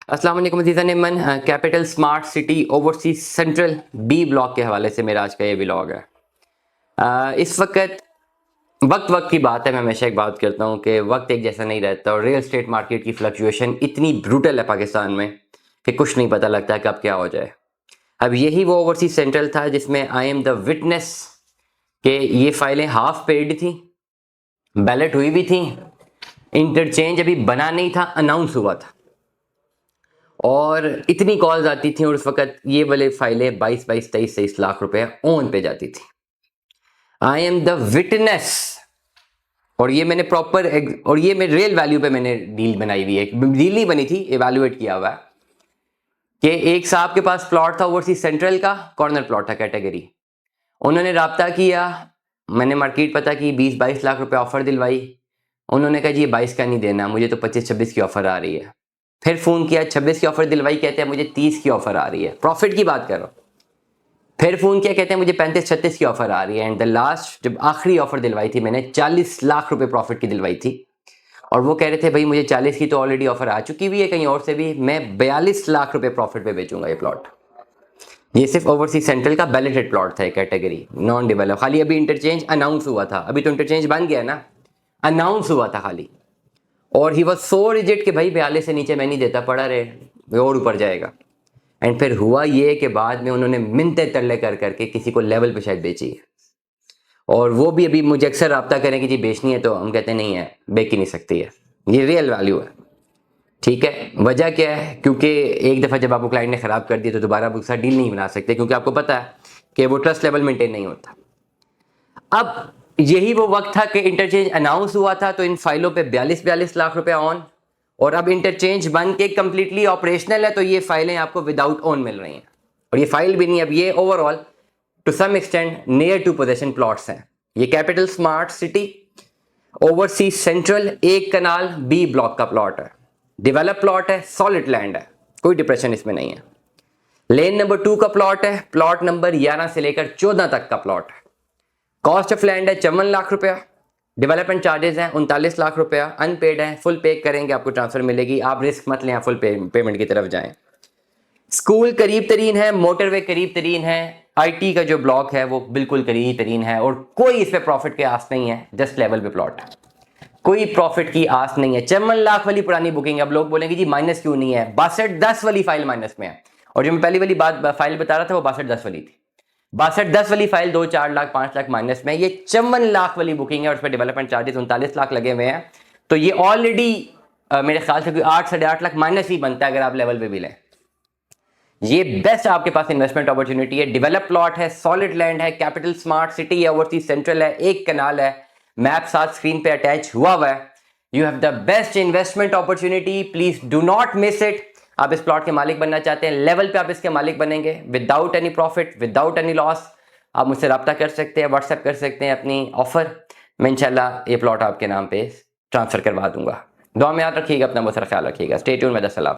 अस्सलाम वालेकुम अज़ीज़ान-ए-मन। Capital smart city overseas Central B Block के हवाले से मेरा आज का ये व्लॉग है। इस वक्त की बात है। मैं हमेशा एक बात करता हूँ कि वक्त एक जैसा नहीं रहता और रियल एस्टेट मार्केट की फ्लक्चुएशन इतनी ब्रूटल है पाकिस्तान में कि कुछ नहीं पता लगता है कब क्या हो जाए। अब यही वो ओवरसीज सेंट्रल था जिसमें आई एम द विटनेस कि ये फाइलें हाफ पेड थी, बैलेट हुई भी थी, इंटरचेंज अभी बना नहीं था, अनाउंस हुआ था और इतनी कॉल्स आती थी और उस वक्त ये वाले फाइलें 22-23 लाख रुपए ओन पे जाती थी। I am the witness. और ये मैंने और ये मेरे रियल वैल्यू पे मैंने डील बनाई हुई है। डील नहीं बनी थी, इवेल्युएट किया हुआ है कि एक साहब के पास प्लॉट था ओवरसीज सेंट्रल का, कॉर्नर प्लॉट था कैटेगरी। उन्होंने राब्ता किया, मैंने मार्केट पता की, 20-22 लाख रुपए ऑफर दिलवाई। उन्होंने कहा जी ये 22 का नहीं देना, मुझे तो 25-26 की ऑफर आ रही है। फिर फ़ोन किया, 26 की ऑफर दिलवाई, कहते हैं मुझे 30 की ऑफर आ रही है, प्रॉफिट की बात कर रहा हूँ। फिर फ़ोन किया, कहते हैं मुझे 35-36 की ऑफर आ रही है। एंड द लास्ट जब आखिरी ऑफर दिलवाई थी मैंने 40 लाख रुपए प्रॉफिट की दिलवाई थी और वो कह रहे थे भाई मुझे 40 की तो ऑलरेडी ऑफर आ चुकी हुई है कहीं और से भी, मैं 42 लाख रुपए प्रॉफिट पे बेचूंगा ये प्लॉट। ये सिर्फ ओवरसीज सेंट्रल का बैलेटेड प्लॉट था, एक कैटेगरी नॉन डेवलप। खाली अभी इंटरचेंज अनाउंस हुआ था, अभी तो इंटरचेंज बन गया ना, अनाउंस हुआ था खाली। और ही वॉज सो रिजिड कि भाई 42 से नीचे मैं नहीं देता, पड़ा रहे और ऊपर जाएगा। एंड फिर हुआ ये कि बाद में उन्होंने मिन्नते तरले कर करके किसी को लेवल पे शायद बेची है और वो भी अभी मुझे अक्सर रब्ता करें कि जी बेचनी है, तो हम कहते नहीं है, बेच ही नहीं सकती है। ये रियल वैल्यू है, ठीक है। वजह क्या है? क्योंकि एक दफ़ा जब आपको क्लाइंट ने ख़राब कर दिया तो दोबारा आप उसका डील नहीं बना सकते, क्योंकि आपको पता है कि वो ट्रस्ट लेवल मेंटेन नहीं होता। अब यही वो वक्त था कि इंटरचेंज अनाउंस हुआ था, तो इन फाइलों पे 42 लाख रुपए ऑन, और अब इंटरचेंज बन के कंप्लीटली ऑपरेशनल है, तो ये फाइलें आपको विदाउट ऑन मिल रही हैं। और ये फाइल भी नहीं, अब ये overall to some extent near to possession plots हैं। ये capital smart city overseas central 1 kanal B block का प्लॉट है, डेवलप प्लॉट है, सॉलिड लैंड है, कोई डिप्रेशन इसमें नहीं है। लेन नंबर 2 का प्लॉट है, प्लॉट नंबर 11 से लेकर 14 तक का प्लॉट है। कॉस्ट ऑफ लैंड है 54 लाख रुपया, डेवलपमेंट चार्जेस हैं 39 लाख रुपया, अनपेड है, फुल पे करेंगे आपको ट्रांसफर मिलेगी, आप रिस्क मत लें, फुल पेमेंट की तरफ जाएं। स्कूल करीब तरीन है, मोटरवे करीब तरीन है, आईटी का जो ब्लॉक है वो बिल्कुल करीब तरीन है और कोई इस पे प्रॉफिट की आस नहीं है, जस्ट लेवल पे प्लॉट, कोई प्रॉफिट की आस नहीं है। 54 लाख वाली पुरानी बुकिंग। अब लोग बोलेंगे जी माइनस क्यों नहीं है, 62-10 वाली फाइल माइनस में है, और जो मैं पहली वाली बात फाइल बता रहा था वो 62-10 वाली थी। 62-10 वाली फाइल 2-4 लाख 5 लाख माइनस में, ये 54 लाख वाली बुकिंग है और उस पर डेवलपमेंट चार्जेस 39 लाख लगे हुए हैं, तो ये ऑलरेडी मेरे ख्याल से 8-8.5 लाख माइनस ही बनता है अगर आप लेवल पे भी लें। ये बेस्ट आपके पास इन्वेस्टमेंट अपॉर्चुनिटी है। डेवलप प्लॉट है, सॉलिड लैंड है, कैपिटल स्मार्ट सिटी है, ओवरसीज सेंट्रल है, 1 कनाल है, मैप साथ स्क्रीन पे अटैच हुआ हुआ है। You have the best investment opportunity, please do not miss it. आप इस प्लॉट के मालिक बनना चाहते हैं, लेवल पे आप इसके मालिक बनेंगे without any profit, without any loss. आप मुझसे रब्ता कर सकते हैं, व्हाट्सएप कर सकते हैं अपनी ऑफर, मैं इंशाल्लाह ये प्लॉट आपके नाम पे ट्रांसफर करवा दूंगा। दुआ में याद रखिएगा, अपना बहुत सारा ख्याल रखिएगा। स्टे ट्यून्ड, में सलाम।